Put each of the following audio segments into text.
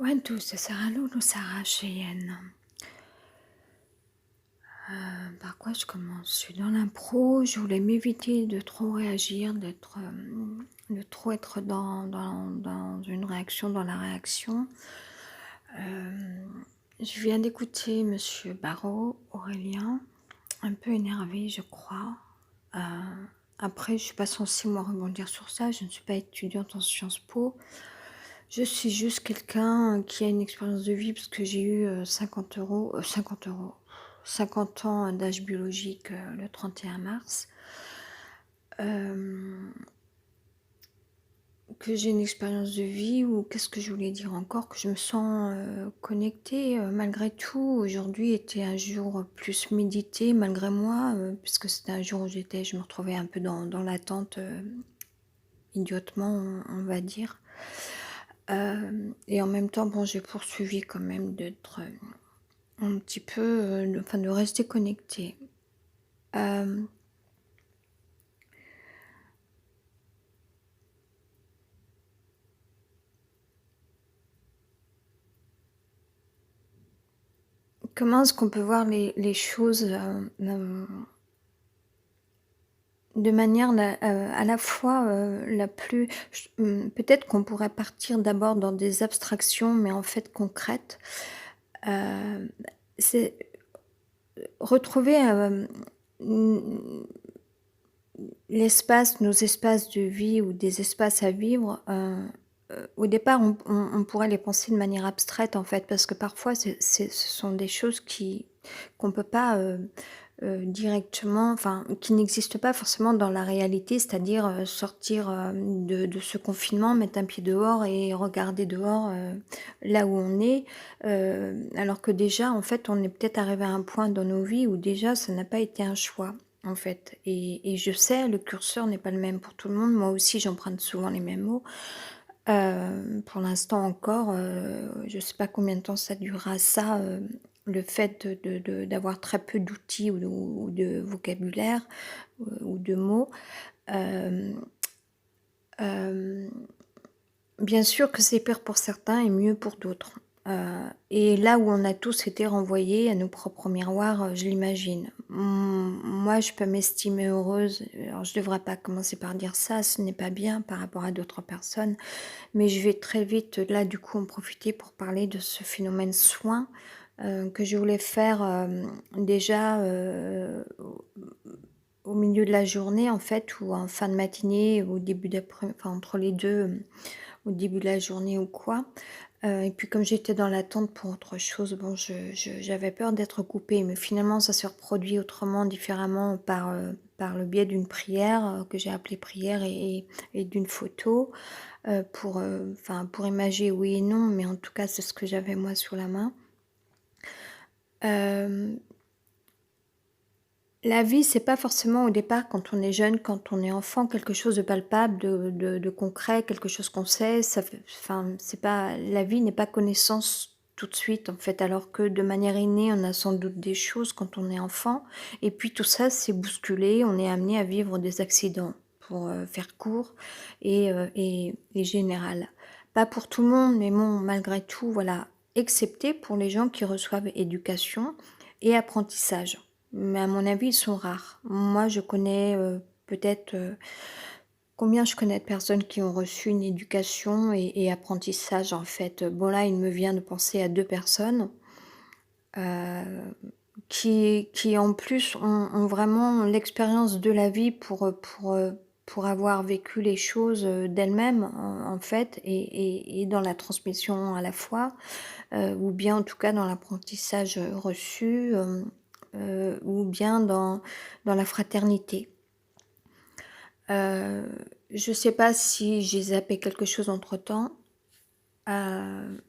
وانتو تسألون ساعة شيئا. Par quoi je commence? Je suis dans l'impro, je voulais m'éviter de trop réagir, de trop être dans une réaction, dans la réaction. Je viens d'écouter Monsieur Barrault, Aurélien, un peu énervé, je crois. Après, je ne suis pas censée moi rebondir sur ça, je ne suis pas étudiante en Sciences Po. Je suis juste quelqu'un qui a une expérience de vie parce que j'ai eu 50 ans d'âge biologique le 31 mars. Que j'ai une expérience de vie, ou qu'est-ce que je voulais dire encore, que je me sens connectée malgré tout. Aujourd'hui était un jour plus médité malgré moi, puisque c'était un jour où je me retrouvais un peu dans l'attente, idiotement on va dire. Et en même temps, bon, j'ai poursuivi quand même d'être un petit peu, de rester connectée. Comment est-ce qu'on peut voir les choses de manière à la fois la plus... peut-être qu'on pourrait partir d'abord dans des abstractions, mais en fait concrètes. Euh, c'est retrouver l'espace, nos espaces de vie ou des espaces à vivre. Au départ, on pourrait les penser de manière abstraite en fait, parce que parfois ce sont des choses qu'on ne peut pas directement, enfin qui n'existent pas forcément dans la réalité, c'est-à-dire sortir de ce confinement, mettre un pied dehors et regarder dehors là où on est, alors que déjà en fait on est peut-être arrivé à un point dans nos vies où déjà ça n'a pas été un choix en fait. Et je sais, le curseur n'est pas le même pour tout le monde. Moi aussi, j'emprunte souvent les mêmes mots. Pour l'instant encore, je ne sais pas combien de temps ça durera ça, le fait d'avoir très peu d'outils ou de vocabulaire ou de mots. Hem, hem, Bien sûr que c'est pire pour certains et mieux pour d'autres. Et là où on a tous été renvoyés à nos propres miroirs, je l'imagine. Moi, je peux m'estimer heureuse, alors je devrais pas commencer par dire ça, ce n'est pas bien par rapport à d'autres personnes, mais je vais très vite, là, du coup, en profiter pour parler de ce phénomène soin, que je voulais faire, déjà, au milieu de la journée, en fait, ou en fin de matinée, au début d'après, enfin, entre les 2, au début de la journée ou quoi. Et puis comme j'étais dans l'attente pour autre chose, bon, j'avais peur d'être coupée, mais finalement ça se reproduit autrement, différemment par le biais d'une prière, que j'ai appelée prière, et d'une photo, pour imager oui et non, mais en tout cas c'est ce que j'avais moi sous la main. Hem La vie, c'est pas forcément au départ, quand on est jeune, quand on est enfant, quelque chose de palpable, de concret, quelque chose qu'on sait. C'est pas, la vie n'est pas connaissance tout de suite, en fait, alors que de manière innée, on a sans doute des choses quand on est enfant. Et puis tout ça, c'est bousculé, on est amené à vivre des accidents, pour faire court et général. Pas pour tout le monde, mais bon, malgré tout, voilà, excepté pour les gens qui reçoivent éducation et apprentissage. Mais à mon avis, ils sont rares. Moi, je connais peut-être... combien je connais de personnes qui ont reçu une éducation et apprentissage, en fait. Bon, là, il me vient de penser à 2 personnes qui en plus, ont vraiment l'expérience de la vie pour avoir vécu les choses d'elles-mêmes, en fait, et dans la transmission à la fois, ou bien en tout cas dans l'apprentissage reçu, ou bien dans la fraternité. Heu, je sais pas si j'ai zappé quelque chose entre-temps. Heu,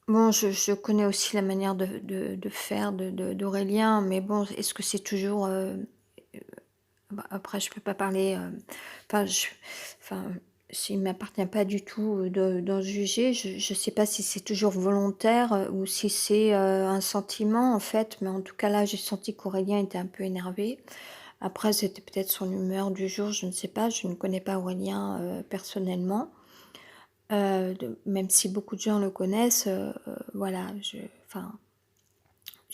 bon, je connais aussi la manière de faire d'Aurélien, mais bon, est-ce que c'est toujours, bah, après je peux pas parler, enfin je enfin, s'il m'appartient pas du tout, d'en juger. Je sais pas si c'est toujours volontaire, ou si c'est, un sentiment en fait, mais en tout cas là, j'ai senti qu'Aurélien était un peu énervé. Après, c'était peut-être son humeur du jour, je ne sais pas, je ne connais pas Aurélien, personnellement. même si beaucoup de gens le connaissent, voilà, je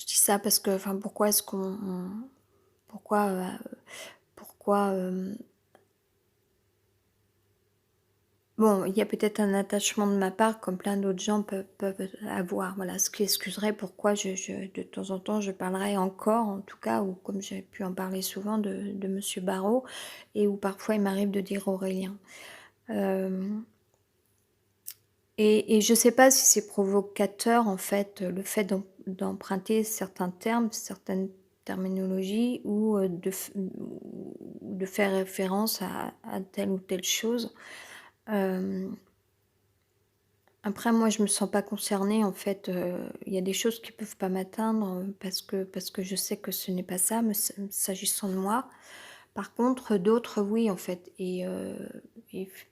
dis ça parce que, enfin, pourquoi est-ce qu'on pourquoi, pourquoi, bon, il y a peut-être un attachement de ma part comme plein d'autres gens peuvent avoir, voilà, ce qui excuserait pourquoi je de temps en temps, je parlerai encore, en tout cas, ou comme j'ai pu en parler souvent de monsieur Barrault, et où parfois il m'arrive de dire Aurélien. Hem et je sais pas si c'est provocateur, en fait, le fait d'emprunter certains termes, certaines terminologies, ou ou de faire référence à telle ou telle chose. Hem, Après moi, je me sens pas concernée, en fait, il y a des choses qui peuvent pas m'atteindre, parce que je sais que ce n'est pas ça, s'agissant de moi. Par contre, d'autres, oui, en fait, et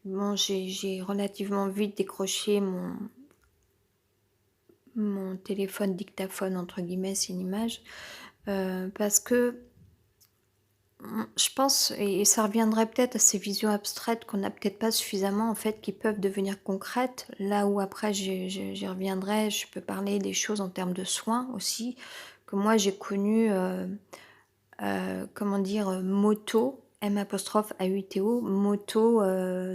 bon, j'ai relativement vite décroché mon téléphone «dictaphone» entre guillemets, c'est une image, parce que, je pense, et ça reviendrait peut-être à ces visions abstraites qu'on n'a peut-être pas suffisamment, en fait, qui peuvent devenir concrètes. Là où après j'y reviendrai, je peux parler des choses en termes de soins aussi, que moi j'ai connu, comment dire? Moto, M apostrophe A-U-T-O, moto,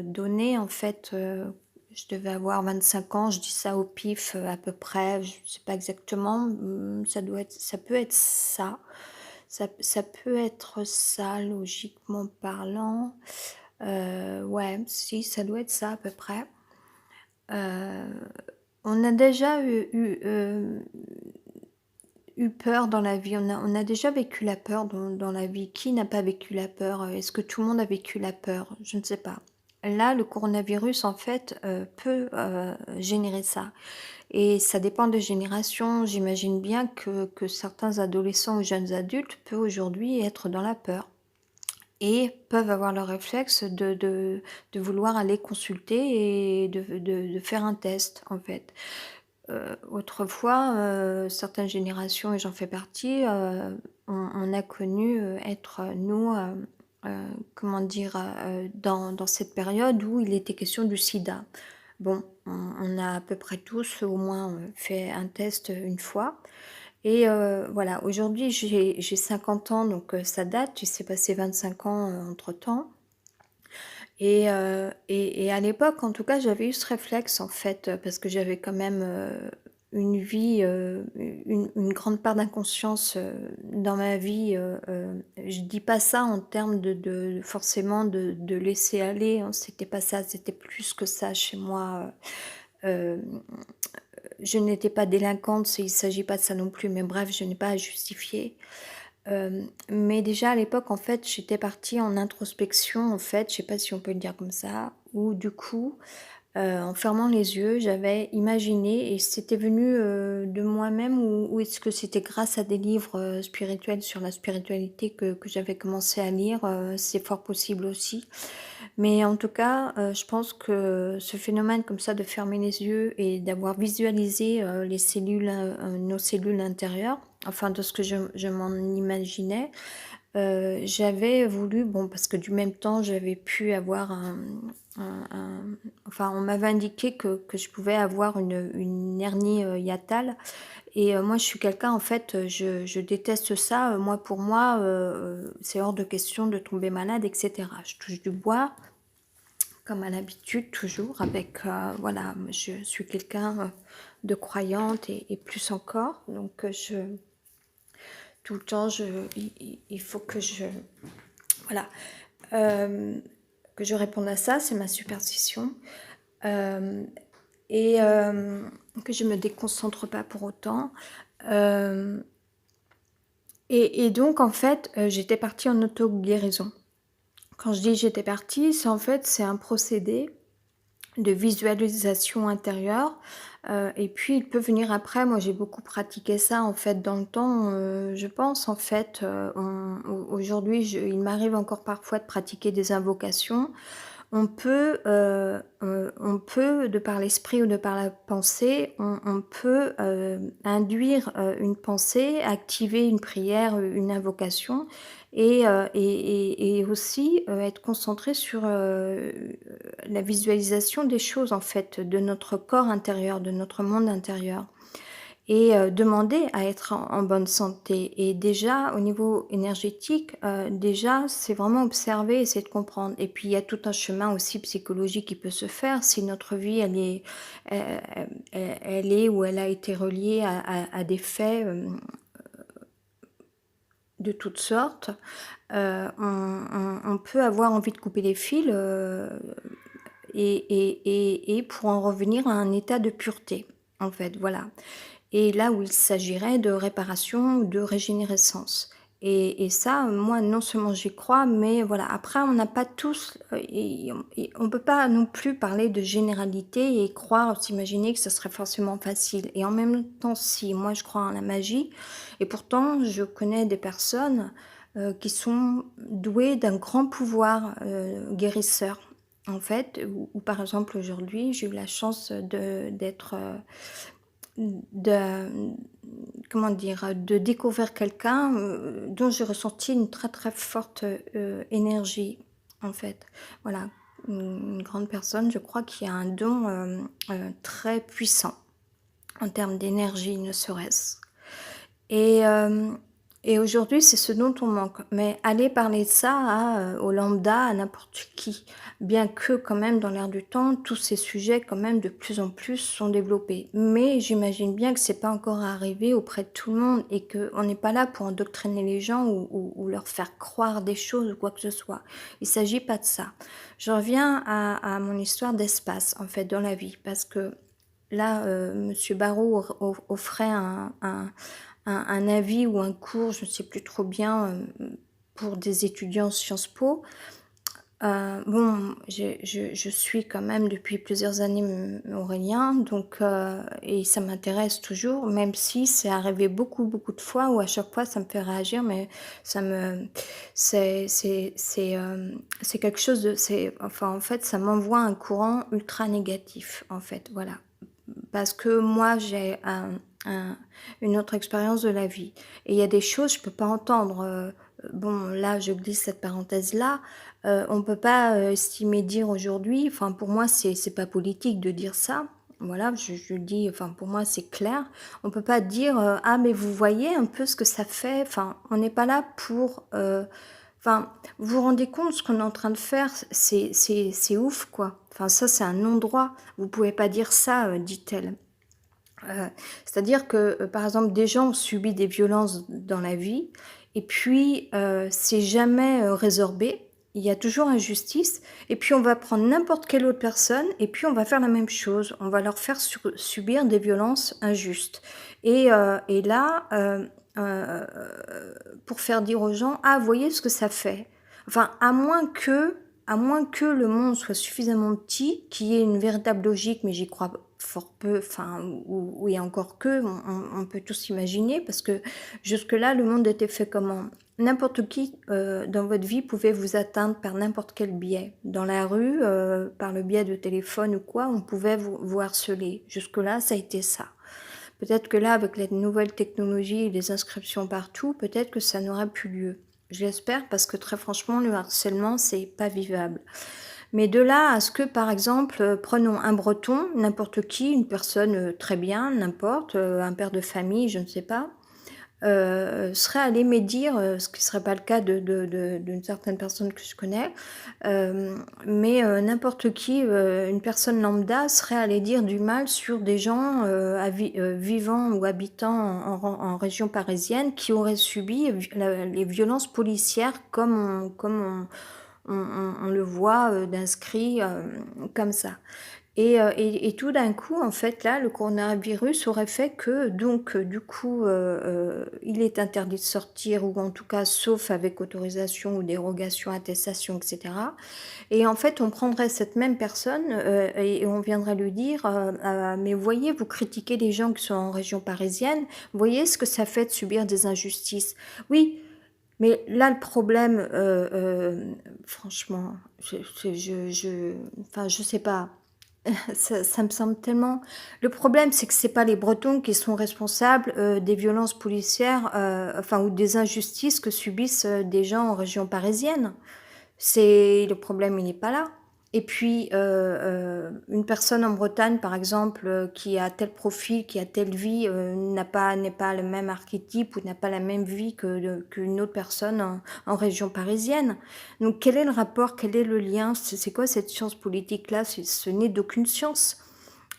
donnée en fait, je devais avoir 25 ans, je dis ça au pif, à peu près, je sais pas exactement, ça peut être ça. Ça peut être ça, logiquement parlant. Ouais, si, ça doit être ça à peu près. Heu, on a déjà eu peur dans la vie, on a déjà vécu la peur dans la vie. Qui n'a pas vécu la peur? Est-ce que tout le monde a vécu la peur? Je ne sais pas. Là, le coronavirus, en fait, peut, générer ça, et ça dépend des générations. J'imagine bien que certains adolescents ou jeunes adultes peuvent aujourd'hui être dans la peur et peuvent avoir le réflexe de vouloir aller consulter et de faire un test, en fait. Autrefois, certaines générations, et j'en fais partie, on a connu, être, nous, comment dire? Dans cette période où il était question du sida. Bon, on a à peu près tous au moins, fait un test, une fois, et voilà. Aujourd'hui, j'ai 50 ans, donc ça date. Il s'est passé 25 ans, entre-temps. Et à l'époque, en tout cas, j'avais eu ce réflexe, en fait, parce que j'avais quand même, une vie, une grande part d'inconscience, dans ma vie, je dis pas ça en termes de forcément de laisser aller, hein, c'était pas ça, c'était plus que ça chez moi, je n'étais pas délinquante, il s'agit pas de ça non plus, mais bref, je n'ai pas à justifier. Mais déjà à l'époque, en fait, j'étais partie en introspection, en fait, je sais pas si on peut le dire comme ça, où du coup, en fermant les yeux, j'avais imaginé, et c'était venu, de moi-même, ou est-ce que c'était grâce à des livres, spirituels sur la spiritualité que j'avais commencé à lire, c'est fort possible aussi. Mais en tout cas, je pense que ce phénomène comme ça de fermer les yeux et d'avoir visualisé, les cellules, nos cellules intérieures, enfin de ce que je m'en imaginais, j'avais voulu, bon, parce que du même temps j'avais pu avoir un enfin on m'avait indiqué que je pouvais avoir une hernie, hiatale, et moi je suis quelqu'un, en fait, je déteste ça, moi pour moi, c'est hors de question de tomber malade et cetera. Je touche du bois, comme à l'habitude, toujours avec, voilà, je suis quelqu'un, de croyante, et plus encore, donc tout le temps, il faut que voilà, hem, que je réponde à ça, c'est ma superstition, hem et que je me déconcentre pas pour autant, hem et donc en fait, j'étais partie en auto-guérison. Quand je dis j'étais partie, c'est en fait, c'est un procédé de visualisation intérieure, et puis il peut venir après. Moi, j'ai beaucoup pratiqué ça, en fait, dans le temps, je pense, en fait, aujourd'hui, il m'arrive encore parfois de pratiquer des invocations. On peut, de par l'esprit ou de par la pensée, on peut, induire, une pensée, activer une prière, une invocation, et aussi, être concentré sur, la visualisation des choses, en fait, de notre corps intérieur, de notre monde intérieur. Et demander à être en bonne santé et déjà au niveau énergétique, déjà c'est vraiment observer, essayer de comprendre et puis il y a tout un chemin aussi psychologique qui peut se faire si notre vie elle est ou elle a été reliée à des faits, de toutes sortes, on peut avoir envie de couper les fils, et pour en revenir à un état de pureté, en fait, voilà. Et là où il s'agirait de réparation ou de régénérescence et ça, moi, non seulement j'y crois, mais voilà. Après, on n'a pas tous, et on peut pas non plus parler de généralité et croire, s'imaginer que ce serait forcément facile et en même temps, si, moi, je crois en la magie et pourtant, je connais des personnes, qui sont douées d'un grand pouvoir, guérisseur, en fait, où par exemple, aujourd'hui, j'ai eu la chance d'être, de comment dire? De découvrir quelqu'un, dont j'ai ressenti une très, très forte, énergie, en fait. Voilà, une grande personne, je crois, qui a un don, très puissant en termes d'énergie, ne serait-ce. Et et aujourd'hui, c'est ce dont on manque. Mais aller parler de ça au lambda, à n'importe qui, bien que quand même dans l'air du temps, tous ces sujets quand même de plus en plus sont développés. Mais j'imagine bien que c'est pas encore arrivé auprès de tout le monde et qu'on n'est pas là pour endoctriner les gens ou leur faire croire des choses ou quoi que ce soit. Il s'agit pas de ça. Je reviens à mon histoire d'espace, en fait, dans la vie, parce que là, monsieur Barrault offrait un avis ou un cours, je ne sais plus trop bien, pour des étudiants Sciences Po. Bon, je suis quand même depuis plusieurs années Aurélien, donc et ça m'intéresse toujours, même si c'est arrivé beaucoup, beaucoup de fois où à chaque fois ça me fait réagir, mais ça me c'est quelque chose de c'est enfin, en fait, ça m'envoie un courant ultra négatif, en fait, voilà. Parce que moi, j'ai une autre expérience de la vie et il y a des choses je peux pas entendre, bon là, je glisse cette parenthèse-là, on peut pas, estimer dire aujourd'hui enfin pour moi c'est pas politique de dire ça, voilà, je le dis enfin pour moi c'est clair. On peut pas dire, «Ah mais vous voyez un peu ce que ça fait?» enfin, on n'est pas là pour, enfin, vous vous rendez compte ce qu'on est en train de faire? C'est ouf quoi. Enfin ça c'est un non-droit. Vous pouvez pas dire ça, dit-elle. C'est-à-dire que, par exemple, des gens ont subi des violences dans la vie et puis, c'est jamais, résorbé. Il y a toujours injustice et puis on va prendre n'importe quelle autre personne et puis on va faire la même chose. On va leur faire subir des violences injustes et là, pour faire dire aux gens: «Ah, vous voyez ce que ça fait?» enfin, à moins que le monde soit suffisamment petit, qu'il y ait une véritable logique, mais j'y crois fort peu, enfin, ou et encore que, on peut tous imaginer parce que jusque-là, le monde était fait comment? N'importe qui, dans votre vie pouvait vous atteindre par n'importe quel biais. Dans la rue, par le biais de téléphone ou quoi, on pouvait vous harceler. Jusque-là, ça a été ça. Peut-être que là, avec les nouvelles technologies et les inscriptions partout, peut-être que ça n'aurait plus lieu. Je l'espère parce que très franchement, le harcèlement, c'est pas vivable. Mais de là à ce que, par exemple, prenons un Breton, n'importe qui, une personne, très bien, n'importe, un père de famille, je ne sais pas, serait allé médire, ce qui ne serait pas le cas d'une certaine personne que je connais, mais n'importe qui, une personne lambda serait allé dire du mal sur des gens, vivant ou habitant en région parisienne qui auraient subi les violences policières comme on le voit, d'inscrits, comme ça. Et tout d'un coup, en fait, là, le coronavirus aurait fait que donc du coup, il est interdit de sortir ou en tout cas sauf avec autorisation ou dérogation, attestation et cetera et en fait, on prendrait cette même personne, et on viendrait lui dire, «Mais voyez, vous critiquez les gens qui sont en région parisienne, voyez ce que ça fait de subir des injustices». Oui, mais là, le problème, franchement, enfin, je sais pas. Ça me semble tellement le problème, c'est que c'est pas les Bretons qui sont responsables, des violences policières, enfin ou des injustices que subissent, des gens en région parisienne. C'est le problème, il n'est pas là. Et puis, une personne en Bretagne, par exemple, qui a tel profil, qui a telle vie, n'est pas le même archétype ou n'a pas la même vie qu'une autre personne en région parisienne. Donc quel est le rapport? Quel est le lien? C'est quoi cette science politique-là? Ce n'est d'aucune science.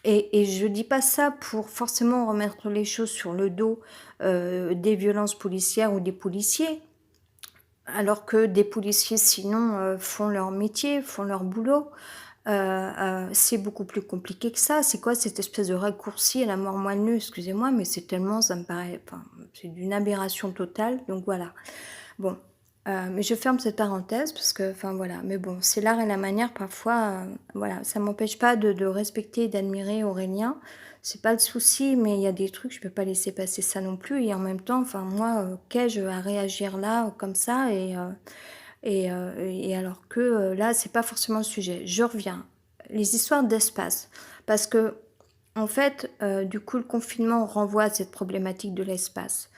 Et je dis pas ça pour forcément remettre les choses sur le dos, des violences policières ou des policiers. Alors que des policiers sinon, font leur métier, font leur boulot. C'est beaucoup plus compliqué que ça. C'est quoi cette espèce de raccourci à la mort moelleux? Excusez-moi, mais c'est tellement ça me paraît enfin, c'est d'une aberration totale, donc voilà. Bon, mais je ferme cette parenthèse parce que enfin voilà, mais bon, c'est l'art et la manière parfois, voilà, ça m'empêche pas de respecter et d'admirer Aurélien. C'est pas le souci, mais il y a des trucs, je peux pas laisser passer ça non plus et en même temps, enfin moi, qu'ai-je à réagir là, comme ça et alors que, là, c'est pas forcément le sujet. Je reviens, les histoires d'espace, parce que en fait, du coup, le confinement renvoie à cette problématique de l'espace.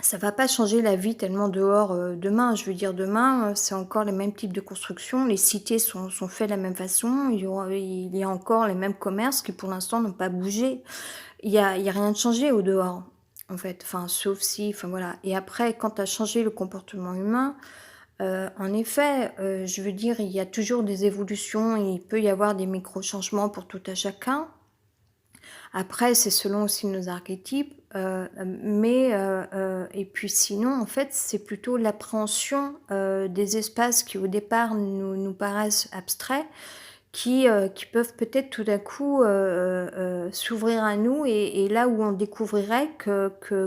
Ça va pas changer la vie tellement dehors, demain. Je veux dire demain, c'est encore les mêmes types de constructions, les cités sont faits de la même façon, il y a encore les mêmes commerces qui pour l'instant n'ont pas bougé. Il y a rien de changé au dehors, en fait, enfin sauf si enfin voilà et après quand tu as changé le comportement humain, en effet, je veux dire, il y a toujours des évolutions, il peut y avoir des micro-changements pour tout à chacun. Après, c'est selon aussi nos archétypes, et puis sinon, en fait, c'est plutôt l'appréhension, des espaces qui, au départ, nous paraissent abstraits, qui peuvent peut-être tout d'un coup, s'ouvrir à nous et là où on découvrirait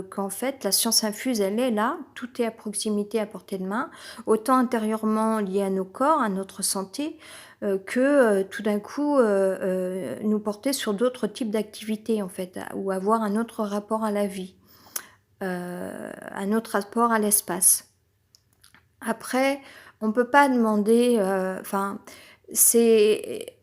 qu'en fait, la science infuse, elle est là, tout est à proximité, à portée de main, autant intérieurement lié à nos corps, à notre santé, tout d'un coup, nous porter sur d'autres types d'activités, en fait, ou avoir un autre rapport à la vie, un autre rapport à l'espace. Après, on peut pas demander, enfin, c'est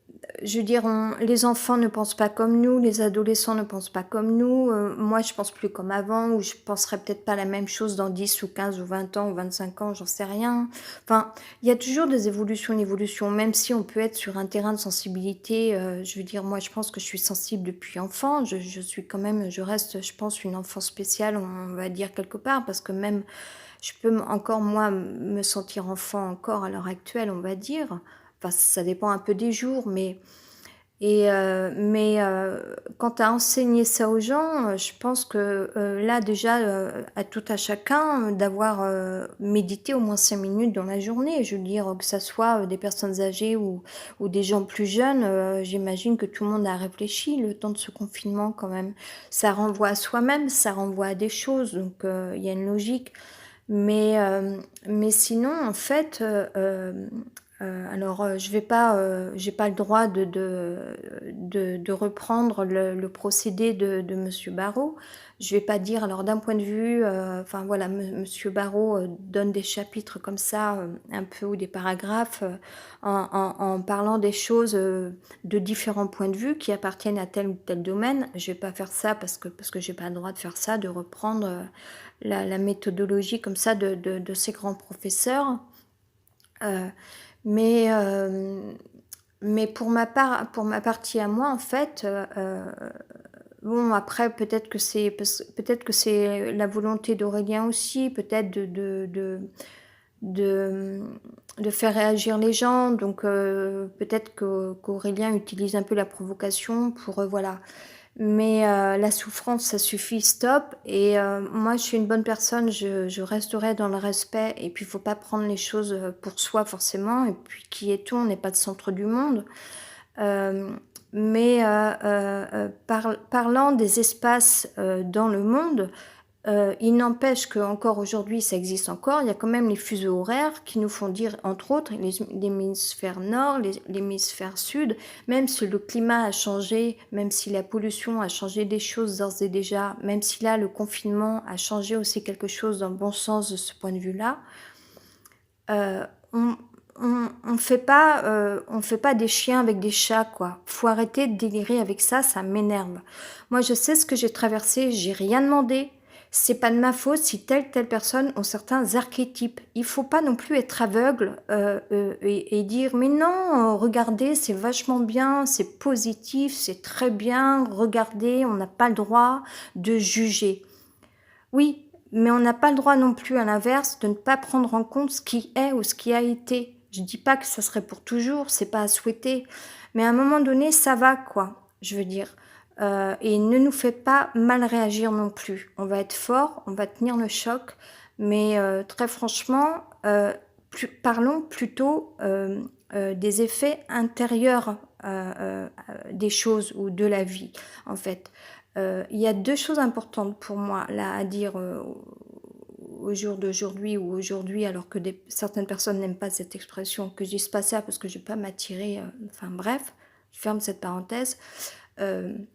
je veux dire, les enfants ne pensent pas comme nous, les adolescents ne pensent pas comme nous. Moi, je pense plus comme avant, ou je penserai peut-être pas la même chose dans 10 ou 15 ou 20 ans ou 25 ans, j'en sais rien. Enfin, il y a toujours des évolutions, une évolution, même si on peut être sur un terrain de sensibilité. Je veux dire, moi, je pense que je suis sensible depuis enfant. Je suis quand même, je reste, je pense, une enfant spéciale, on va dire quelque part, parce que même je peux encore moi me sentir enfant encore à l'heure actuelle, on va dire. Enfin, ça dépend un peu des jours, quand tu as enseigné ça aux gens, je pense que, là déjà, à tout à chacun, d'avoir, médité au moins 5 minutes dans la journée. Je veux dire, que ça soit, des personnes âgées ou des gens plus jeunes, j'imagine que tout le monde a réfléchi le temps de ce confinement quand même. Ça renvoie à soi-même, ça renvoie à des choses, donc il y a une logique. Mais sinon, en fait, alors, je vais pas, j'ai pas le droit de reprendre le procédé de monsieur Barrault. Je vais pas dire alors d'un point de vue, enfin voilà, monsieur Barrault, donne des chapitres comme ça, un peu ou des paragraphes, en parlant des choses, de différents points de vue qui appartiennent à tel ou tel domaine. Je vais pas faire ça parce que j'ai pas le droit de faire ça, de reprendre, la méthodologie comme ça de ces grands professeurs. Heu, mais mais pour ma partie à moi, en fait, bon après peut-être que c'est la volonté d'Aurélien aussi, peut-être de, de faire réagir les gens donc peut-être qu'Aurélien utilise un peu la provocation pour, voilà. Mais la souffrance, ça suffit, stop et moi, je suis une bonne personne, je resterai dans le respect et puis il faut pas prendre les choses, pour soi forcément et puis qui est-on? On n'est pas le centre du monde. Hem, parlant des espaces, dans le monde, il n'empêche qu'encore aujourd'hui, ça existe encore, il y a quand même les fuseaux horaires qui nous font dire, entre autres, l'hémisphère nord, l'hémisphère sud, même si le climat a changé, même si la pollution a changé des choses d'ores et déjà, même si là, le confinement a changé aussi quelque chose dans le bon sens de ce point de vue-là, heu, on on fait pas des chiens avec des chats, quoi. Faut arrêter de délirer avec ça m'énerve. Moi, je sais ce que j'ai traversé, j'ai rien demandé. C'est pas de ma faute si telle personne ont certains archétypes. Il faut pas non plus être aveugle et dire mais non, regardez, c'est vachement bien, c'est positif, c'est très bien. Regardez, on n'a pas le droit de juger. Oui, mais on n'a pas le droit non plus, à l'inverse, de ne pas prendre en compte ce qui est ou ce qui a été. Je dis pas que ça serait pour toujours, c'est pas à souhaiter, mais à un moment donné, ça va, quoi, je veux dire. Et ne nous fait pas mal réagir non plus. On va être fort, on va tenir le choc, mais très franchement, parlons plutôt des effets intérieurs des choses ou de la vie, en fait. Il y a 2 choses importantes pour moi là à dire, au jour d'aujourd'hui ou aujourd'hui alors que certaines personnes n'aiment pas cette expression, que je dise pas ça parce que je vais pas m'attirer, enfin bref, je ferme cette parenthèse. Hem,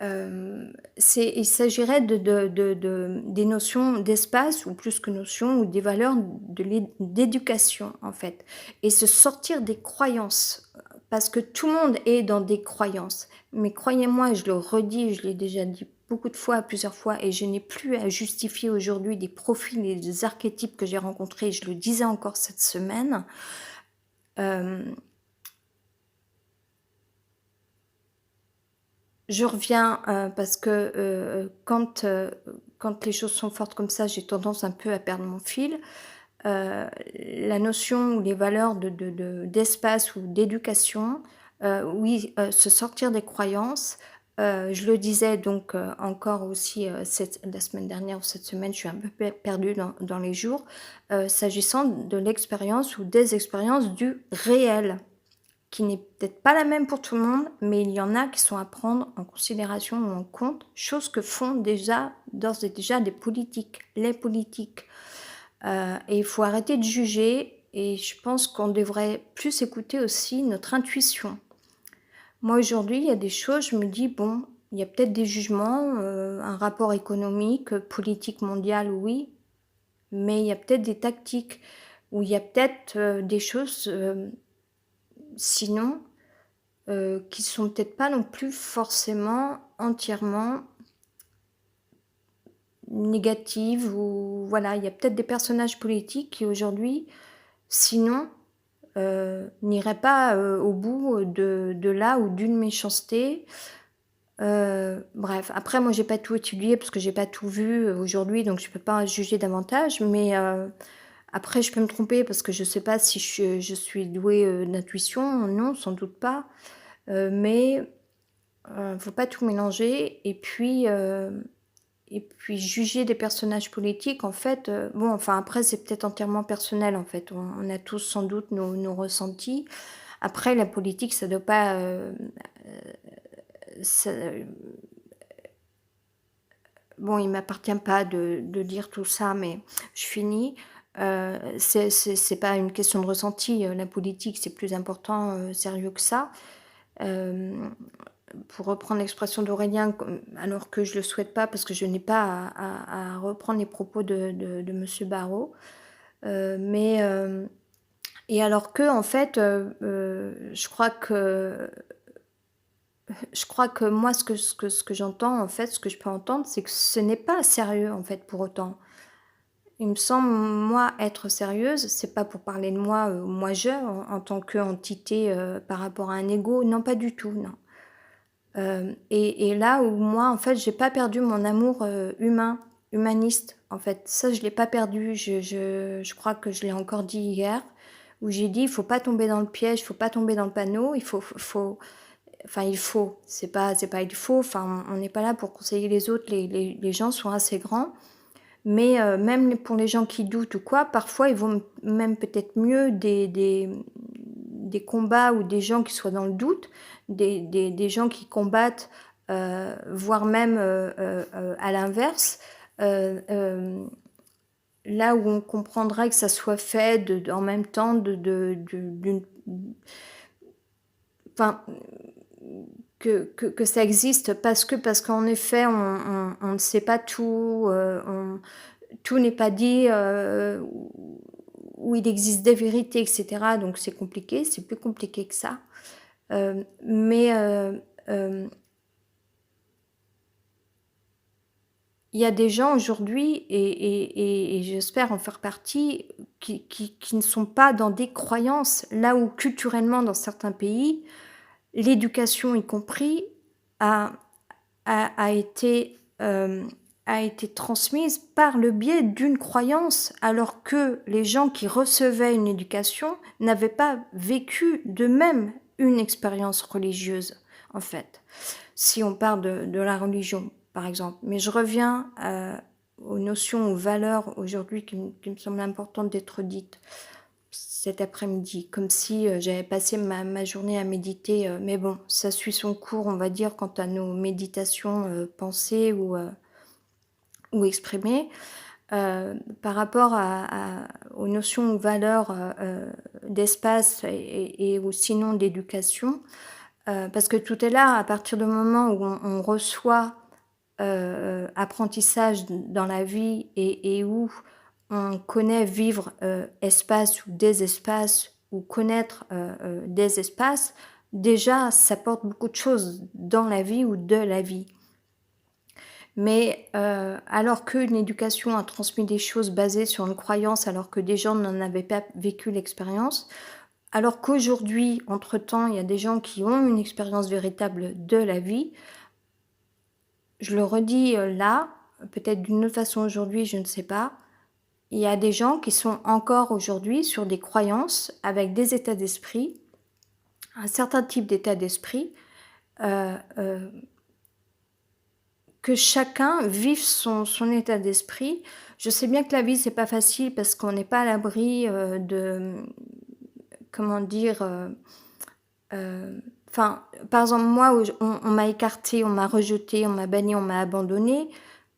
hem, il s'agirait des notions d'espace ou plus que notions ou des valeurs d'éducation en fait et se sortir des croyances, parce que tout le monde est dans des croyances. Mais croyez-moi, je le redis, je l'ai déjà dit beaucoup de fois, plusieurs fois et je n'ai plus à justifier aujourd'hui des profils et des archétypes que j'ai rencontrés, je le disais encore cette semaine. Hem Je reviens, parce que, quand les choses sont fortes comme ça, j'ai tendance un peu à perdre mon fil. La notion ou les valeurs d'espace ou d'éducation, oui, se sortir des croyances, je le disais donc, encore aussi, la semaine dernière ou cette semaine, je suis un peu perdue dans les jours, s'agissant de l'expérience ou des expériences du réel qui n'est peut-être pas la même pour tout le monde, mais il y en a qui sont à prendre en considération ou en compte, chose que font déjà, d'ores et déjà, des politiques, les politiques. Et il faut arrêter de juger et je pense qu'on devrait plus écouter aussi notre intuition. Moi, aujourd'hui, il y a des choses, je me dis: «Bon, il y a peut-être des jugements, un rapport économique, politique mondiale, oui, mais il y a peut-être des tactiques, ou il y a peut-être, des choses, sinon qui sont peut-être pas non plus forcément entièrement négatives ou voilà, il y a peut-être des personnages politiques qui aujourd'hui, sinon, n'iraient pas, au bout de là ou d'une méchanceté. Bref, après moi j'ai pas tout étudié parce que j'ai pas tout vu, aujourd'hui, donc je peux pas juger davantage, mais après je peux me tromper parce que je sais pas si je suis douée, d'intuition, non, sans doute pas, mais faut pas tout mélanger et puis juger des personnages politiques en fait, bon enfin après c'est peut-être entièrement personnel en fait. On a tous sans doute nos ressentis. Après la politique ça doit pas, ça bon il m'appartient pas de dire tout ça mais je finis. C'est pas une question de ressenti, la politique c'est plus important, sérieux que ça. Hem Pour reprendre l'expression d'Aurélien, alors que je le souhaite pas parce que je n'ai pas à reprendre les propos de monsieur Barrot, mais et alors que en fait, je crois que moi ce que j'entends en fait, ce que je peux entendre, c'est que ce n'est pas sérieux en fait pour autant. Il me semble, moi, être sérieuse, c'est pas pour parler de moi, moi je, en tant qu'entité, par rapport à un ego, non pas du tout, non. Et là où moi, en fait, j'ai pas perdu mon amour, humaniste, en fait. Ça, je l'ai pas perdu. Je crois que je l'ai encore dit hier, où j'ai dit: «Il faut pas tomber dans le piège, il faut pas tomber dans le panneau, il faut, c'est pas il faut, enfin, on n'est pas là pour conseiller les autres, les gens sont assez grands». Mais même pour les gens qui doutent ou quoi, parfois, ils vont même peut-être mieux des combats ou des gens qui soient dans le doute, des gens qui combattent, voire même, à l'inverse, heu, hem, là où on comprendrait que ça soit fait en même temps d'une enfin, que ça existe parce qu'en effet, on ne sait pas tout, tout n'est pas dit, où il existe des vérités et cetera, donc c'est compliqué, c'est plus compliqué que ça. Mais il y a des gens aujourd'hui et j'espère en faire partie, qui ne sont pas dans des croyances, là où culturellement dans certains pays, l'éducation y compris a a été, a été transmise par le biais d'une croyance, alors que les gens qui recevaient une éducation n'avaient pas vécu d'eux-mêmes une expérience religieuse, en fait. Si on parle de la religion, par exemple. Mais je reviens, aux notions, aux valeurs aujourd'hui qui me semblent importantes d'être dites cet après-midi, comme si, j'avais passé ma journée à méditer, mais bon, ça suit son cours, on va dire, quant à nos méditations, pensées ou exprimées. Par rapport aux notions ou valeurs, d'espace ou sinon d'éducation, parce que tout est là, à partir du moment où on reçoit, apprentissage dans la vie et où on connaît vivre, espace ou des espaces ou connaître, des espaces, déjà ça porte beaucoup de choses dans la vie ou de la vie. Mais, alors qu'une éducation a transmis des choses basées sur une croyance, alors que des gens n'en avaient pas vécu l'expérience, alors qu'aujourd'hui, entre-temps, il y a des gens qui ont une expérience véritable de la vie, je le redis, là, peut-être d'une autre façon aujourd'hui, je ne sais pas, il y a des gens qui sont encore aujourd'hui sur des croyances avec des états d'esprit, un certain type d'état d'esprit, heu heu, que chacun vive son état d'esprit. Je sais bien que la vie, c'est pas facile parce qu'on n'est pas à l'abri, comment dire? Enfin, par exemple, moi, où on m'a écartée, on m'a rejetée, on m'a bannie, on m'a abandonnée,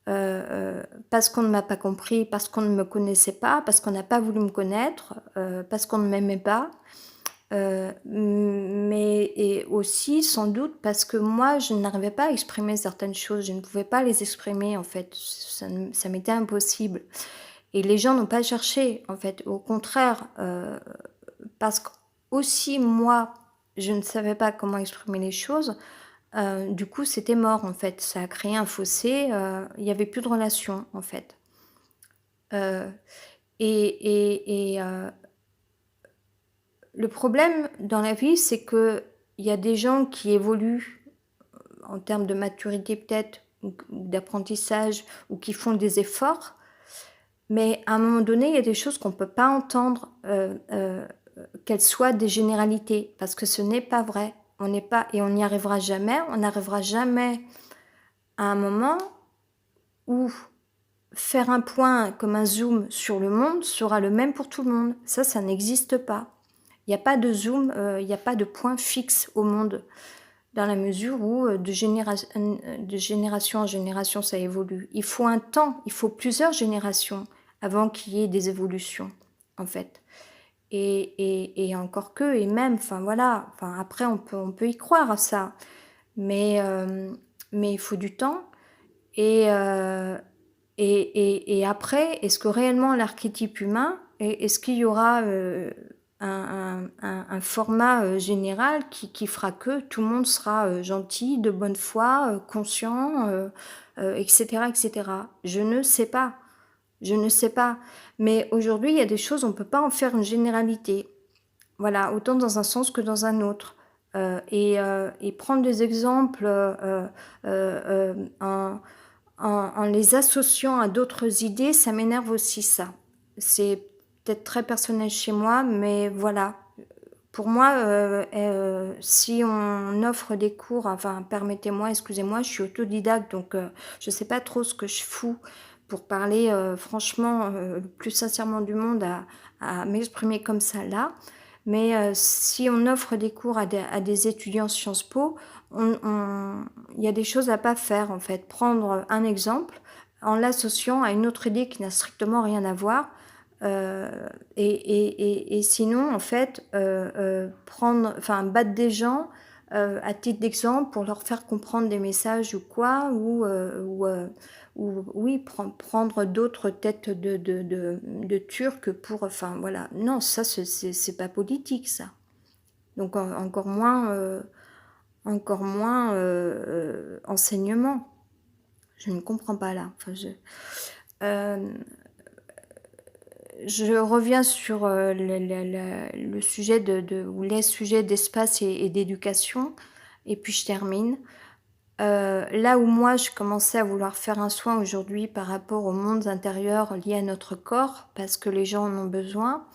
parce qu'on ne m'a pas compris, parce qu'on ne me connaissait pas, parce qu'on n'a pas voulu me connaître, parce qu'on ne m'aimait pas. Mais et aussi sans doute parce que moi, je n'arrivais pas à exprimer certaines choses, je ne pouvais pas les exprimer en fait, ça m'était impossible et les gens n'ont pas cherché en fait, au contraire, parce qu'aussi moi, je ne savais pas comment exprimer les choses, du coup, c'était mort en fait. Ça a créé un fossé, il y avait plus de relation en fait. Heu et le problème dans la vie, c'est qu'il y a des gens qui évoluent en termes de maturité peut-être ou d'apprentissage ou qui font des efforts, mais à un moment donné, il y a des choses qu'on ne peut pas entendre, qu'elles soient des généralités parce que ce n'est pas vrai. On n'est pas et on n'y arrivera jamais. On n'arrivera jamais à un moment où faire un point comme un zoom sur le monde sera le même pour tout le monde. Ça n'existe pas. Il n'y a pas de zoom, il n'y a pas de point fixe au monde, dans la mesure où, de génération en génération, ça évolue. Il faut un temps, il faut plusieurs générations avant qu'il y ait des évolutions, en fait. Et encore que et même, enfin voilà, enfin après on peut y croire à ça, mais mais il faut du temps et et après, est-ce que réellement l'archétype humain est-ce qu'il y aura, un format, général qui fera que tout le monde sera, gentil, de bonne foi, conscient, et cetera et cetera? Je ne sais pas, je ne sais pas. Mais aujourd'hui, il y a des choses, on ne peut pas en faire une généralité. Voilà, autant dans un sens que dans un autre. Et prendre des exemples, en les associant à d'autres idées, ça m'énerve aussi ça. C'est peut-être très personnel chez moi, mais voilà. Pour moi, si on offre des cours enfin permettez-moi, excusez-moi, je suis autodidacte donc je sais pas trop ce que je fous pour parler, franchement, le plus sincèrement du monde à m'exprimer comme ça là. Mais si on offre des cours à des étudiants Sciences Po, il y a des choses à pas faire en fait. Prendre un exemple en l'associant à une autre idée qui n'a strictement rien à voir, heu et sinon en fait, prendre enfin battre des gens, à titre d'exemple, pour leur faire comprendre des messages ou quoi, ou oui, prendre d'autres têtes de Turcs pour enfin voilà. Non, ça c'est pas politique ça. Donc encore moins, enseignement. Je ne comprends pas là. Enfin hem, je reviens sur, le sujet ou les sujets d'espace et d'éducation et puis je termine. Là où moi je commençais à vouloir faire un soin aujourd'hui par rapport aux mondes intérieurs liés à notre corps, parce que les gens en ont besoin,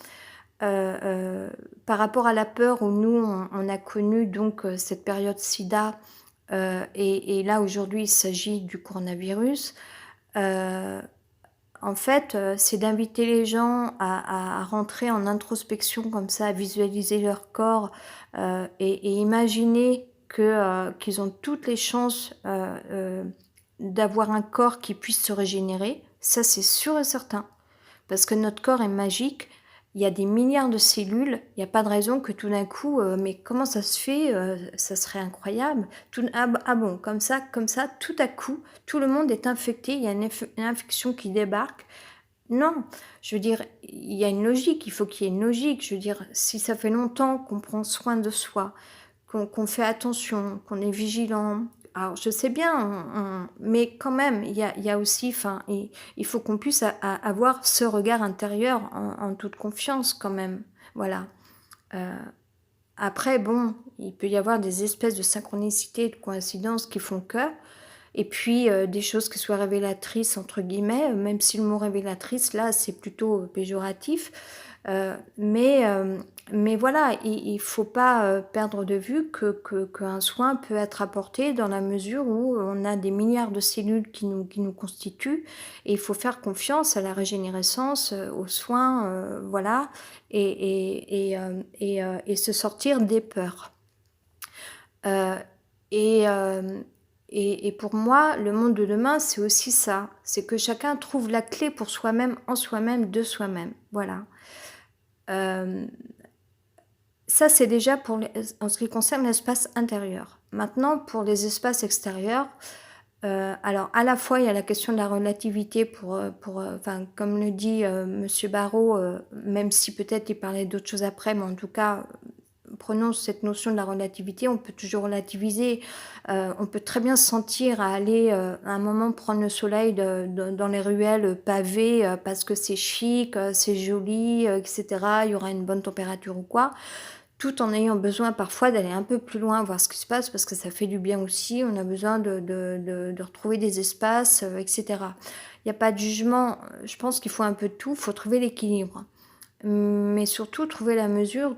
par rapport à la peur où nous on a connu donc cette période sida, et là aujourd'hui il s'agit du coronavirus, heu, en fait, c'est d'inviter les gens à rentrer en introspection comme ça, à visualiser leur corps, et imaginer qu'ils ont toutes les chances, d'avoir un corps qui puisse se régénérer. Ça, c'est sûr et certain. Parce que notre corps est magique, il y a des milliards de cellules, il y a pas de raison que tout d'un coup, mais comment ça se fait? Ça serait incroyable. Ah bon, comme ça, tout à coup, tout le monde est infecté, il y a une infection qui débarque. Non, je veux dire, il y a une logique, il faut qu'il y ait une logique. Je veux dire, si ça fait longtemps qu'on prend soin de soi, qu'on fait attention, qu'on est vigilant. Alors je sais bien, mais quand même, il y a aussi, enfin, il faut qu'on puisse avoir ce regard intérieur en toute confiance quand même. Voilà. Heu, Après bon, il peut y avoir des espèces de synchronicité, de coïncidences qui font que, et puis, des choses qui soient «révélatrices» entre guillemets, même si le mot «révélatrice» là, c'est plutôt, péjoratif. Mais voilà, il faut pas, perdre de vue qu'un soin peut être apporté dans la mesure où on a des milliards de cellules qui nous constituent, et il faut faire confiance à la régénérescence, aux soins, voilà, et se sortir des peurs. Heu et hem et pour moi, le monde de demain, c'est aussi ça. C'est que chacun trouve la clé pour soi-même, en soi-même, de soi-même. Voilà. Hem, Ça, c'est déjà pour les en ce qui concerne l'espace intérieur. Maintenant, pour les espaces extérieurs, alors à la fois, il y a la question de la relativité enfin, comme le dit, monsieur Barrault, même si peut-être il parlait d'autres choses après, mais en tout cas, prenons cette notion de la relativité, on peut toujours relativiser. On peut très bien se sentir à aller, à un moment prendre le soleil dans les ruelles pavées, parce que c'est chic, c'est joli, et cetera. Il y aura une bonne température ou quoi. Tout en ayant besoin parfois d'aller un peu plus loin, voir ce qui se passe, parce que ça fait du bien aussi. On a besoin de retrouver des espaces, et cetera. Il y a pas de jugement, je pense qu'il faut un peu de tout, il faut trouver l'équilibre. Mais surtout trouver la mesure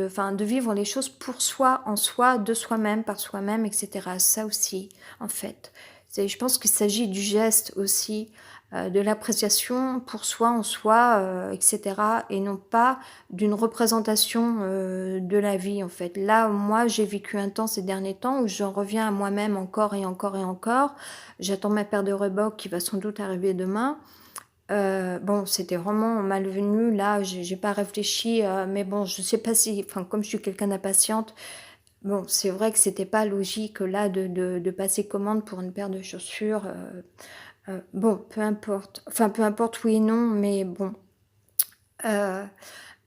enfin, de vivre les choses pour soi, en soi, de soi-même, par soi-même, et cetera. Ça aussi, en fait. Je pense qu'il s'agit du geste aussi, de l'appréciation pour soi, en soi, et cetera, et non pas d'une représentation, de la vie, en fait. Là, moi, j'ai vécu un temps ces derniers temps où j'en reviens à moi-même encore et encore et encore. J'attends ma paire de Reebok qui va sans doute arriver demain. Bon, c'était vraiment malvenu, là, j'ai pas réfléchi, mais bon, je sais pas si, enfin, comme je suis quelqu'un d'impatiente, bon, c'est vrai que c'était pas logique là de passer commande pour une paire de chaussures, bon, peu importe. Enfin, peu importe, oui et non, mais bon. Heu,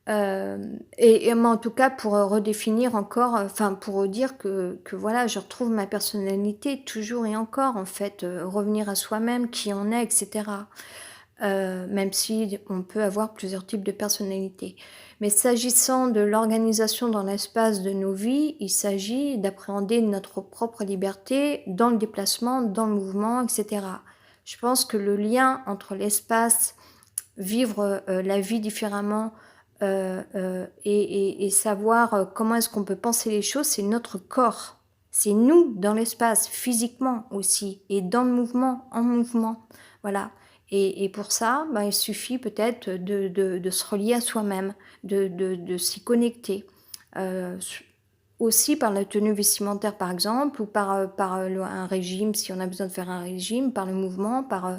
mais en tout cas pour, redéfinir encore, enfin, pour dire que voilà, je retrouve ma personnalité toujours et encore, en fait, revenir à soi-même, qui on est, et cetera. Même si on peut avoir plusieurs types de personnalités. Mais s'agissant de l'organisation dans l'espace de nos vies, il s'agit d'appréhender notre propre liberté dans le déplacement, dans le mouvement, et cetera. Je pense que le lien entre l'espace, vivre, la vie différemment, et savoir, comment est-ce qu'on peut penser les choses, c'est notre corps. C'est nous dans l'espace, physiquement aussi, et dans le mouvement, en mouvement. Voilà. Et pour ça, ben, il suffit peut-être de se relier à soi-même, de s'y connecter. S Aussi par la tenue vestimentaire, par exemple, ou un régime, si on a besoin de faire un régime, par le mouvement, par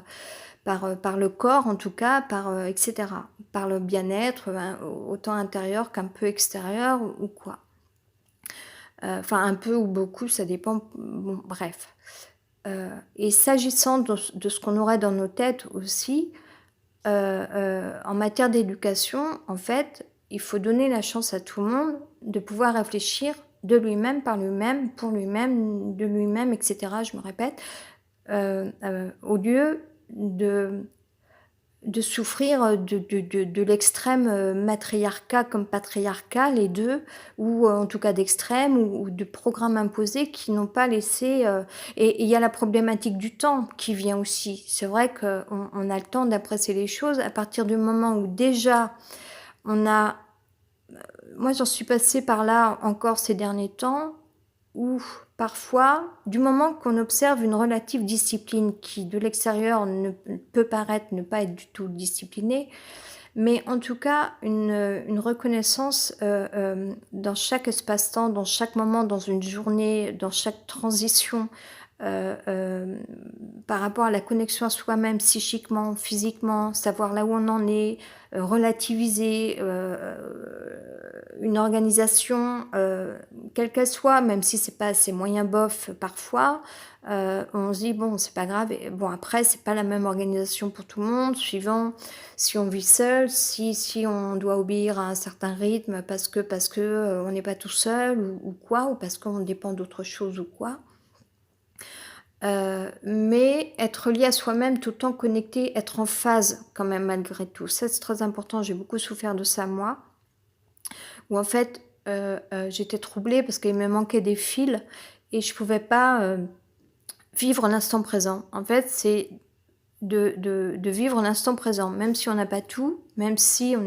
le corps en tout cas, et cetera. Par le bien-être, autant intérieur qu'un peu extérieur ou quoi. enfin un peu ou beaucoup, ça dépend, bon bref. Et s'agissant de ce qu'on aurait dans nos têtes aussi, en matière d'éducation, en fait, il faut donner la chance à tout le monde de pouvoir réfléchir de lui-même, par lui-même, pour lui-même, de lui-même, et cetera, je me répète, au lieu de souffrir de l'extrême, matriarcat comme patriarcat, les 2, ou en tout cas d'extrême ou de programmes imposés qui n'ont pas laissé, et il y a la problématique du temps qui vient aussi. C'est vrai qu'on a le temps d'apprécier les choses à partir du moment où déjà on a moi j'en suis passée par là encore ces derniers temps, où parfois, du moment qu'on observe une relative discipline qui de l'extérieur ne peut paraître ne pas être du tout disciplinée, mais en tout cas une reconnaissance, dans chaque espace-temps, dans chaque moment, dans une journée, dans chaque transition, hem, par rapport à la connexion à soi-même psychiquement, physiquement, savoir là où on en est, relativiser, une organisation, quelle qu'elle soit, même si c'est pas c'est moyen bof parfois, on se dit: «Bon, c'est pas grave» et bon après c'est pas la même organisation pour tout le monde, suivant si on vit seul, si on doit obéir à un certain rythme parce que, on n'est pas tout seul ou quoi, ou parce qu'on dépend d'autre chose ou quoi. Mais être lié à soi-même tout le temps connecté, être en phase quand même malgré tout. Ça, c'est très important, j'ai beaucoup souffert de ça moi, où en fait, j'étais troublée parce qu'il me manquait des fils et je pouvais pas, vivre l'instant présent. En fait, c'est de vivre l'instant présent, même si on n'a pas tout, même si on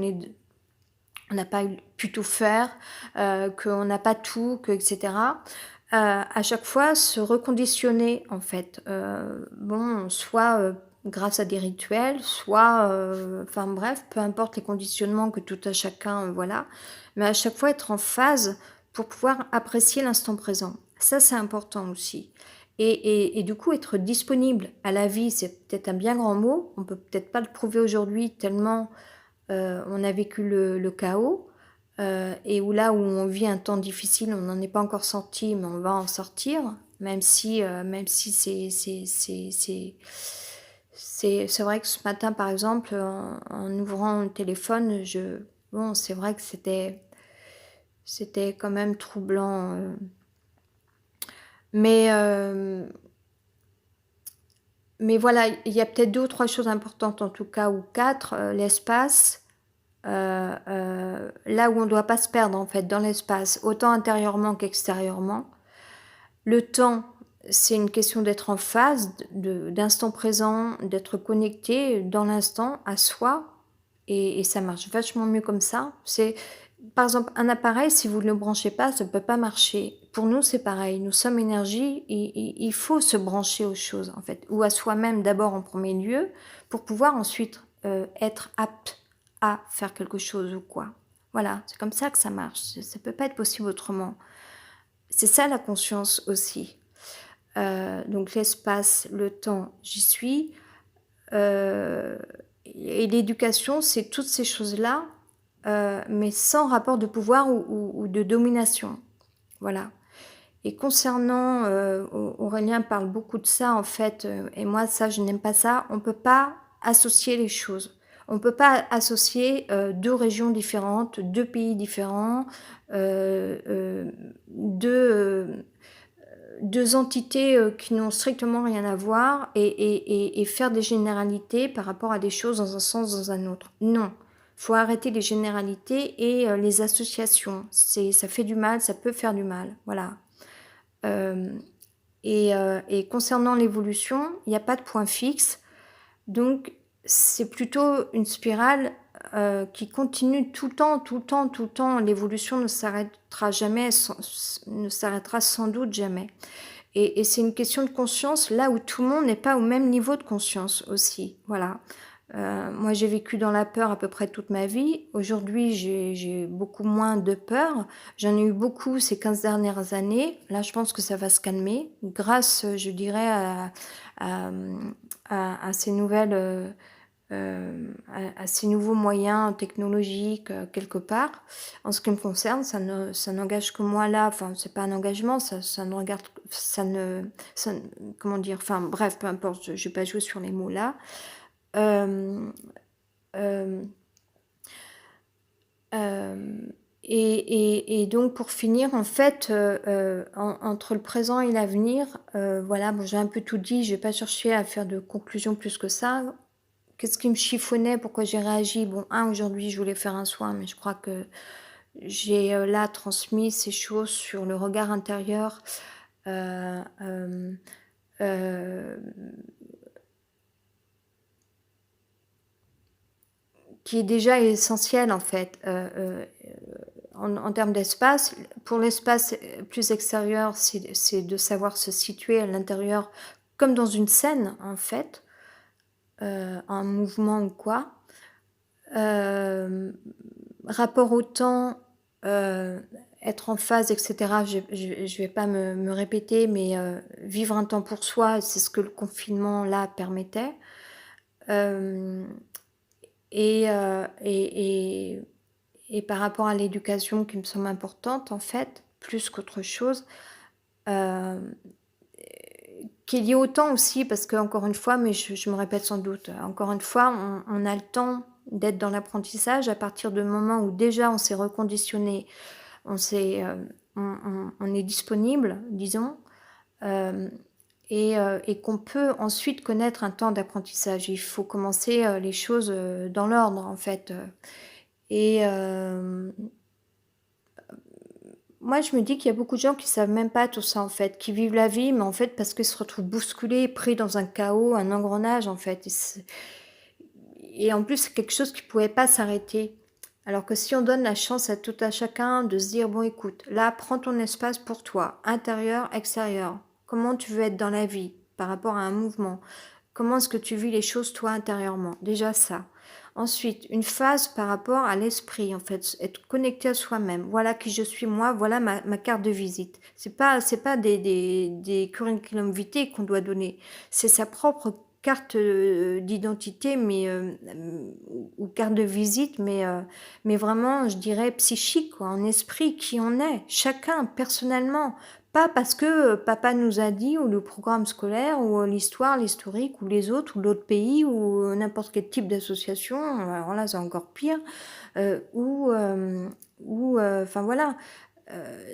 n'a pas pu tout faire, qu'on n'a pas tout, que et cetera. À chaque fois se reconditionner en fait, bon, soit, grâce à des rituels, soit, enfin bref, peu importe les conditionnements que tout à chacun, voilà. Mais à chaque fois être en phase pour pouvoir apprécier l'instant présent. Ça, c'est important aussi et du coup être disponible à la vie, c'est peut-être un bien grand mot. On peut peut-être pas le prouver aujourd'hui tellement on a vécu le chaos, et où on vit un temps difficile, on n'en est pas encore sorti, mais on va en sortir, même si c'est vrai que ce matin, par exemple, en ouvrant le téléphone, bon, c'est vrai que c'était quand même troublant, mais mais voilà, il y a peut-être 2 ou 3 choses importantes en tout cas, ou 4, l'espace. Là où on ne doit pas se perdre en fait dans l'espace, autant intérieurement qu'extérieurement. Le temps, c'est une question d'être en phase, d'instant présent, d'être connecté dans l'instant à soi et ça marche vachement mieux comme ça. C'est par exemple, un appareil, si vous ne le branchez pas, ça ne peut pas marcher. Pour nous, c'est pareil, nous sommes énergie et il faut se brancher aux choses en fait, ou à soi-même d'abord en premier lieu, pour pouvoir ensuite, être apte à faire quelque chose ou quoi. Voilà, c'est comme ça que ça marche, ça peut pas être possible autrement. C'est ça la conscience aussi. Donc l'espace, le temps, j'y suis, heu et l'éducation, c'est toutes ces choses-là, mais sans rapport de pouvoir ou de domination. Voilà. Et concernant, Aurélien parle beaucoup de ça en fait, et moi ça je n'aime pas ça, on peut pas associer les choses. On peut pas associer, 2 régions différentes, 2 pays différents, 2, 2 entités, qui n'ont strictement rien à voir et faire des généralités par rapport à des choses dans un sens, dans un autre. Non, faut arrêter les généralités et les associations. Ça fait du mal, ça peut faire du mal, voilà. Hem et concernant l'évolution, il n'y a pas de point fixe, donc c'est plutôt une spirale, qui continue tout le temps, tout le temps, tout le temps. L'évolution ne s'arrêtera jamais, ne s'arrêtera sans doute jamais et c'est une question de conscience là où tout le monde n'est pas au même niveau de conscience aussi, voilà. Moi, j'ai vécu dans la peur à peu près toute ma vie. Aujourd'hui, j'ai beaucoup moins de peur. J'en ai eu beaucoup ces 15 dernières années. Là, je pense que ça va se calmer grâce, je dirais à, à ces nouvelles, à ces nouveaux moyens technologiques, quelque part. En ce qui me concerne, ça n'engage que moi là, enfin, c'est pas un engagement, ça ne regarde ça ne ça ne comment dire? Enfin bref, peu importe, je vais pas jouer sur les mots là. Hem, hem, hem et donc pour finir, en fait, entre le présent et l'avenir, voilà, bon, j'ai un peu tout dit, je vais pas chercher à faire de conclusion plus que ça. Qu'est-ce qui me chiffonnait? Pourquoi j'ai réagi? Bon, aujourd'hui, je voulais faire un soin, mais je crois que j'ai, là, transmis ces choses sur le regard intérieur, heu, hem, hem, qui est déjà essentiel, en fait, en termes d'espace. Pour l'espace, plus extérieur, c'est de savoir se situer à l'intérieur comme dans une scène, en fait, en mouvement ou quoi. Hem, Rapport au temps, être en phase et cetera, je vais pas me répéter, mais vivre un temps pour soi, c'est ce que le confinement là permettait. Hem et et par rapport à l'éducation qui me semble importante en fait, plus qu'autre chose, hem, qui est liée au temps aussi parce qu'encore une fois, mais je me répète sans doute, encore une fois, on a le temps d'être dans l'apprentissage à partir du moment où déjà on s'est reconditionné, on s'est, on est disponible, disons, hem et qu'on peut ensuite connaître un temps d'apprentissage. Il faut commencer, les choses, dans l'ordre en fait, et moi je me dis qu'il y a beaucoup de gens qui savent même pas tout ça en fait, qui vivent la vie, mais en fait parce qu'ils se retrouvent bousculés, pris dans un chaos, un engrenage en fait et en plus c'est quelque chose qui pouvait pas s'arrêter. Alors que si on donne la chance à tout à chacun de se dire: «Bon écoute, là prends ton espace pour toi, intérieur, extérieur. Comment tu veux être dans la vie par rapport à un mouvement? Comment est-ce que tu vis les choses toi intérieurement?» Déjà ça. Ensuite, une phase par rapport à l'esprit en fait, être connecté à soi-même. Voilà qui je suis moi, voilà ma carte de visite. C'est pas des curriculum vitae qu'on doit donner, c'est sa propre carte, d'identité, mais ou carte de visite, mais vraiment, je dirais psychique quoi, en esprit, qui on est, chacun personnellement. Pas parce que, papa nous a dit ou le programme scolaire ou, l'histoire, l'historique ou les autres ou l'autre pays ou, n'importe quel type d'association, alors là, c'est encore pire, ou, enfin voilà.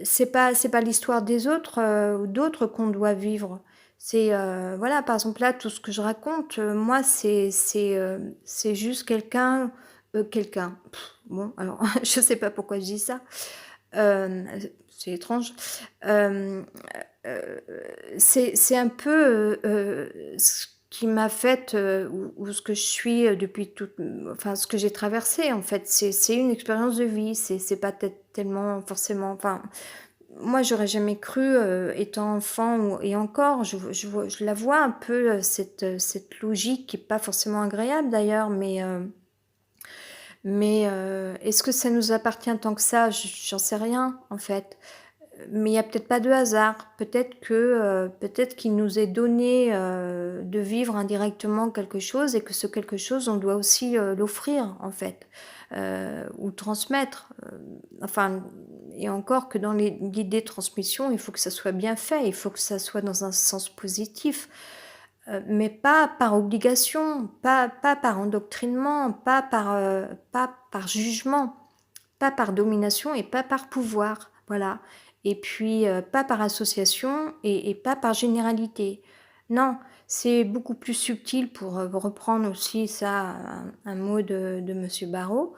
C'est pas l'histoire des autres, ou d'autres qu'on doit vivre. C'est, voilà, par exemple, là, tout ce que je raconte, moi, c'est juste quelqu'un, bon, alors je sais pas pourquoi je dis ça, c'est étrange. Hem, heu, c'est un peu, ce qui m'a fait, ou ce que je suis, depuis toute enfin, ce que j'ai traversé, en fait. C'est une expérience de vie, c'est pas tellement forcément enfin, moi, j'aurais jamais cru, étant enfant ou et encore, je la vois un peu, cette logique qui est pas forcément agréable d'ailleurs, mais est-ce que ça nous appartient tant que ça? J'en sais rien, en fait. Mais il y a peut-être pas de hasard. Peut-être qu'il nous est donné, de vivre indirectement quelque chose et que ce quelque chose, on doit aussi, l'offrir, en fait, ou transmettre, enfin et encore que dans l'idée de transmission, il faut que ça soit bien fait, il faut que ça soit dans un sens positif. Mais pas par obligation, pas par endoctrinement, pas par jugement, pas par domination et pas par pouvoir, voilà. Et puis, pas par association et pas par généralité. Non, c'est beaucoup plus subtil pour, reprendre aussi ça, un mot de monsieur Barrault.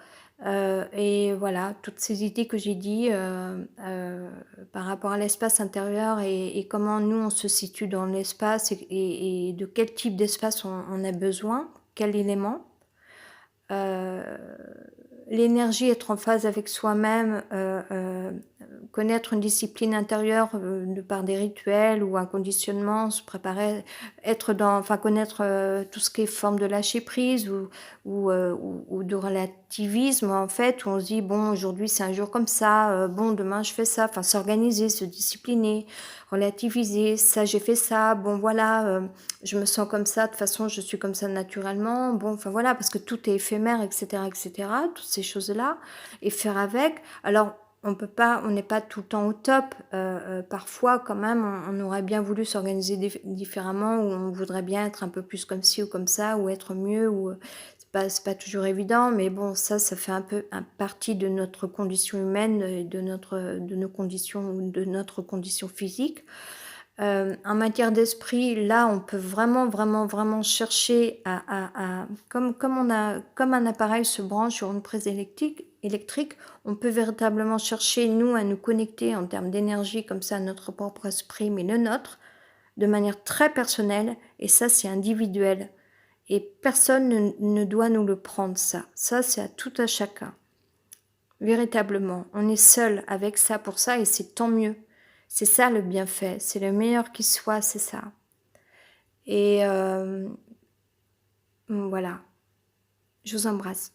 Et voilà, toutes ces idées que j'ai dit, par rapport à l'espace intérieur et comment nous on se situe dans l'espace et de quel type d'espace on a besoin, quel élément. Heu, L'énergie, être en phase avec soi-même, connaître une discipline intérieure, de par des rituels ou un conditionnement, se préparer, être dans enfin connaître, tout ce qui est forme de lâcher prise ou de relativisme en fait, où on se dit: «Bon aujourd'hui c'est un jour comme ça, bon demain je fais ça», enfin s'organiser, se discipliner, relativiser. Ça j'ai fait ça, bon voilà, je me sens comme ça, de toute façon je suis comme ça naturellement, bon enfin voilà, parce que tout est éphémère et cetera, toutes ces choses-là et faire avec. Alors on n'est pas tout le temps au top, parfois quand même on aurait bien voulu s'organiser différemment ou on voudrait bien être un peu plus comme ci ou comme ça ou être mieux ou, c'est pas toujours évident mais bon ça fait un peu un partie de notre condition humaine et de nos conditions ou de notre condition physique. En matière d'esprit, là, on peut vraiment, vraiment, vraiment chercher à comme on a comme un appareil se branche sur une prise électrique, on peut véritablement chercher, nous, à nous connecter en termes d'énergie comme ça à notre propre esprit, mais le nôtre, de manière très personnelle et ça, c'est individuel et personne ne doit nous le prendre ça. Ça, c'est à tout à chacun. Véritablement, on est seul avec ça pour ça et c'est tant mieux. C'est ça le bienfait, c'est le meilleur qui soit, c'est ça. Et voilà, je vous embrasse.